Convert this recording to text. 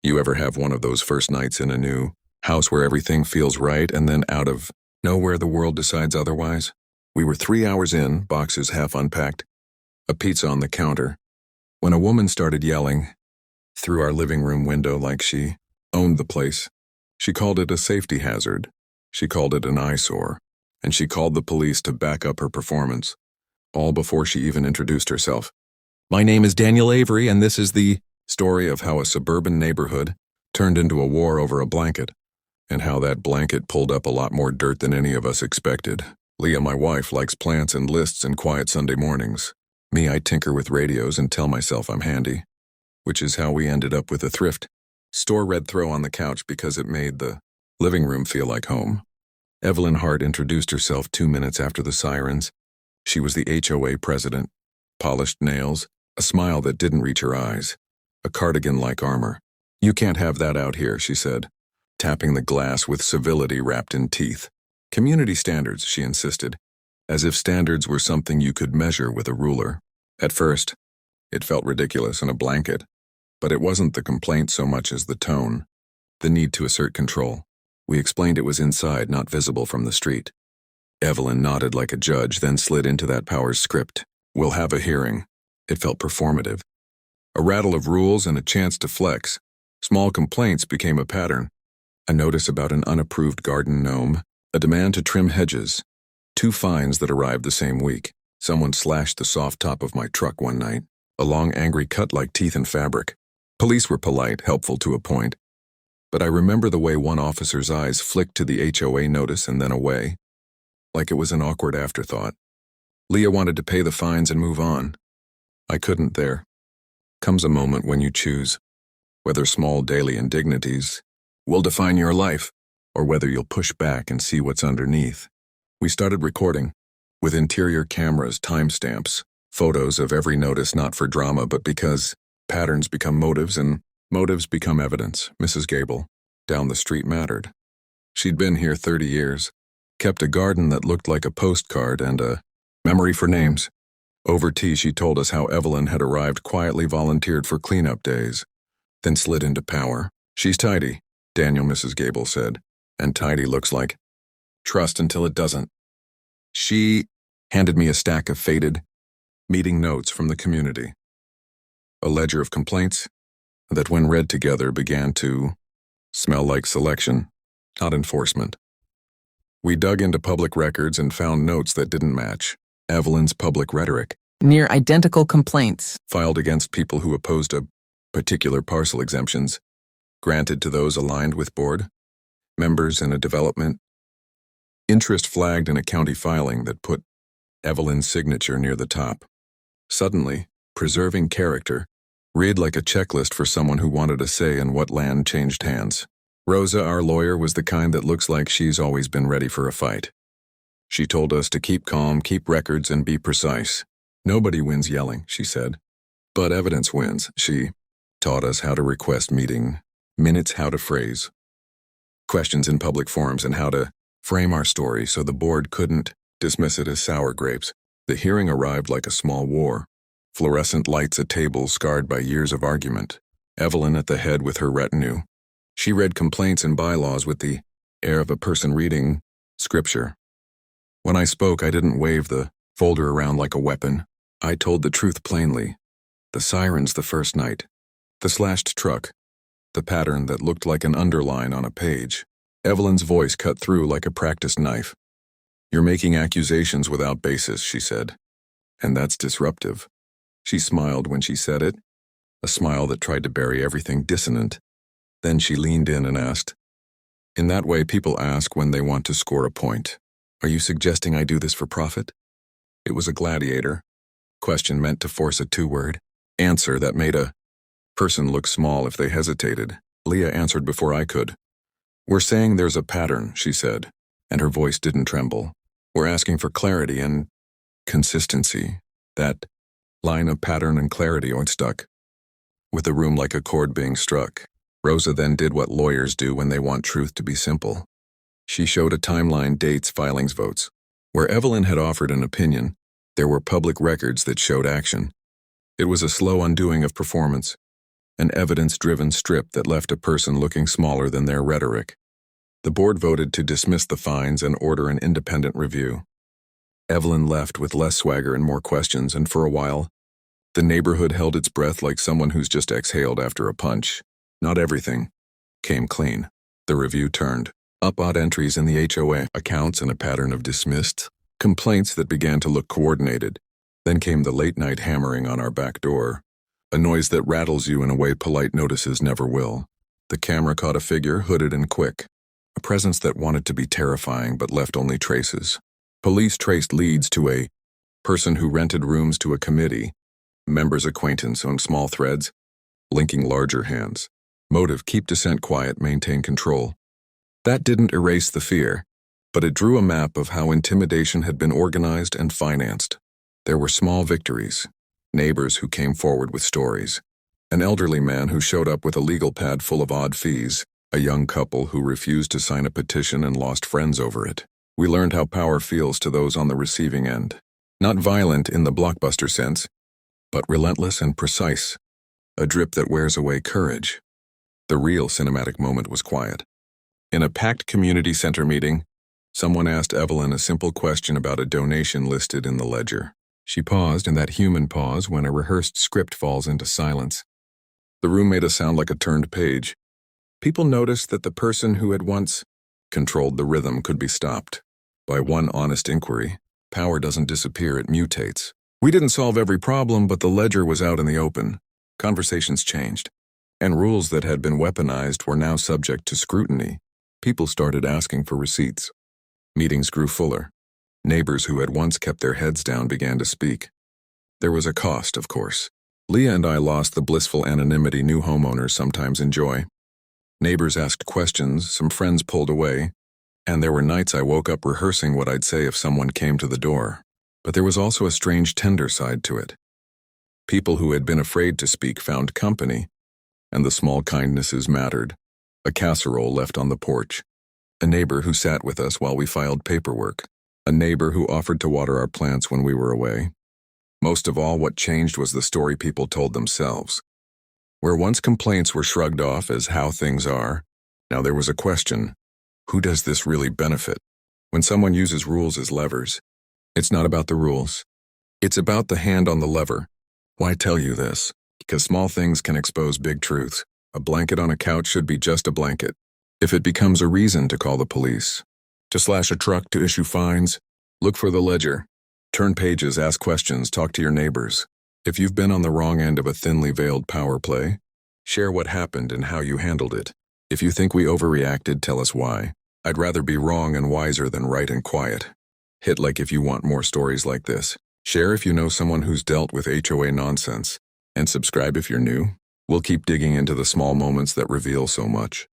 You ever have one of those first nights in a new house where everything feels right and then out of nowhere the world decides otherwise? We were 3 hours in, boxes half unpacked, a pizza on the counter, when a woman started yelling through our living room window like she owned the place. She called it a safety hazard. She called it an eyesore. And she called the police to back up her performance, all before she even introduced herself. My name is Daniel Avery, and this is the story of how a suburban neighborhood turned into a war over a blanket, and how that blanket pulled up a lot more dirt than any of us expected. Leah, my wife, likes plants and lists and quiet Sunday mornings. Me, I tinker with radios and tell myself I'm handy, which is how we ended up with a thrift store red throw on the couch because it made the living room feel like home. Evelyn Hart introduced herself 2 minutes after the sirens. She was the HOA president, polished nails, a smile that didn't reach her eyes, a cardigan-like armor. You can't have that out here, she said, tapping the glass with civility wrapped in teeth. Community standards, she insisted, as if standards were something you could measure with a ruler. At first, it felt ridiculous in a blanket, but it wasn't the complaint so much as the tone, the need to assert control. We explained it was inside, not visible from the street. Evelyn nodded like a judge, then slid into that power's script. We'll have a hearing. It felt performative. A rattle of rules and a chance to flex. Small complaints became a pattern. A notice about an unapproved garden gnome, a demand to trim hedges, 2 fines that arrived the same week. Someone slashed the soft top of my truck one night, a long angry cut like teeth in fabric. Police were polite, helpful to a point. But I remember the way one officer's eyes flicked to the HOA notice and then away, like it was an awkward afterthought. Leah wanted to pay the fines and move on. I couldn't. There comes a moment when you choose whether small daily indignities will define your life, or whether you'll push back and see what's underneath. We started recording, with interior cameras, timestamps, photos of every notice, not for drama, but because patterns become motives and motives become evidence. Mrs. Gable, down the street, mattered. She'd been here 30 years, kept a garden that looked like a postcard and a memory for names. Over tea, she told us how Evelyn had arrived, quietly volunteered for cleanup days, then slid into power. She's tidy, Daniel, Mrs. Gable said, and tidy looks like trust until it doesn't. She handed me a stack of faded meeting notes from the community, a ledger of complaints that when read together began to smell like selection, not enforcement. We dug into public records and found notes that didn't match Evelyn's public rhetoric. Near identical complaints Filed against people who opposed a particular parcel exemptions, granted to those aligned with board members in a development. Interest flagged in a county filing that put Evelyn's signature near the top. Suddenly, preserving character read like a checklist for someone who wanted a say in what land changed hands. Rosa, our lawyer, was the kind that looks like she's always been ready for a fight. She told us to keep calm, keep records, and be precise. Nobody wins yelling, she said. But evidence wins. She taught us how to request meeting minutes, how to phrase questions in public forums, and how to frame our story so the board couldn't dismiss it as sour grapes. The hearing arrived like a small war. Fluorescent lights at tables scarred by years of argument. Evelyn at the head with her retinue. She read complaints and bylaws with the air of a person reading scripture. When I spoke, I didn't wave the folder around like a weapon. I told the truth plainly. The sirens the first night. The slashed truck. The pattern that looked like an underline on a page. Evelyn's voice cut through like a practiced knife. You're making accusations without basis, she said. And that's disruptive. She smiled when she said it, a smile that tried to bury everything dissonant. Then she leaned in and asked, in that way people ask when they want to score a point. Are you suggesting I do this for profit? It was a gladiator. Question meant to force a 2-word answer that made a person look small if they hesitated. Leah answered before I could. We're saying there's a pattern, she said, and her voice didn't tremble. We're asking for clarity and consistency. That line of pattern and clarity stuck, with the room like a chord being struck. Rosa then did what lawyers do when they want truth to be simple. She showed a timeline, dates, filings, votes. Where Evelyn had offered an opinion, there were public records that showed action. It was a slow undoing of performance. an evidence-driven strip that left a person looking smaller than their rhetoric. The board voted to dismiss the fines and order an independent review. Evelyn left with less swagger and more questions, and for a while, the neighborhood held its breath like someone who's just exhaled after a punch. Not everything came clean. The review turned up odd entries in the HOA accounts and a pattern of dismissed complaints that began to look coordinated. Then came the late-night hammering on our back door, a noise that rattles you in a way polite notices never will. The camera caught a figure, hooded and quick, a presence that wanted to be terrifying but left only traces. Police traced leads to a person who rented rooms to a committee, members' acquaintance on small threads, linking larger hands. Motive: keep dissent quiet, maintain control. That didn't erase the fear, but it drew a map of how intimidation had been organized and financed. There were small victories, neighbors who came forward with stories, an elderly man who showed up with a legal pad full of odd fees, a young couple who refused to sign a petition and lost friends over it. We learned how power feels to those on the receiving end. Not violent in the blockbuster sense, but relentless and precise, a drip that wears away courage. The real cinematic moment was quiet. In a packed community center meeting, someone asked Evelyn a simple question about a donation listed in the ledger. She paused in that human pause when a rehearsed script falls into silence. The room made a sound like a turned page. People noticed that the person who had once controlled the rhythm could be stopped. By one honest inquiry, power doesn't disappear, it mutates. We didn't solve every problem, but the ledger was out in the open. Conversations changed, and rules that had been weaponized were now subject to scrutiny. People started asking for receipts. Meetings grew fuller. Neighbors who had once kept their heads down began to speak. There was a cost, of course. Leah and I lost the blissful anonymity new homeowners sometimes enjoy. Neighbors asked questions, some friends pulled away, and there were nights I woke up rehearsing what I'd say if someone came to the door. But there was also a strange tender side to it. People who had been afraid to speak found company, and the small kindnesses mattered. A casserole left on the porch, a neighbor who sat with us while we filed paperwork, a neighbor who offered to water our plants when we were away. Most of all, what changed was the story people told themselves. Where once complaints were shrugged off as how things are, now there was a question: who does this really benefit? When someone uses rules as levers, it's not about the rules. It's about the hand on the lever. Why tell you this? Because small things can expose big truths. A blanket on a couch should be just a blanket. If it becomes a reason to call the police, to slash a truck, to issue fines, look for the ledger. Turn pages, ask questions, talk to your neighbors. If you've been on the wrong end of a thinly veiled power play, share what happened and how you handled it. If you think we overreacted, tell us why. I'd rather be wrong and wiser than right and quiet. Hit like if you want more stories like this. Share if you know someone who's dealt with HOA nonsense. And subscribe if you're new. We'll keep digging into the small moments that reveal so much.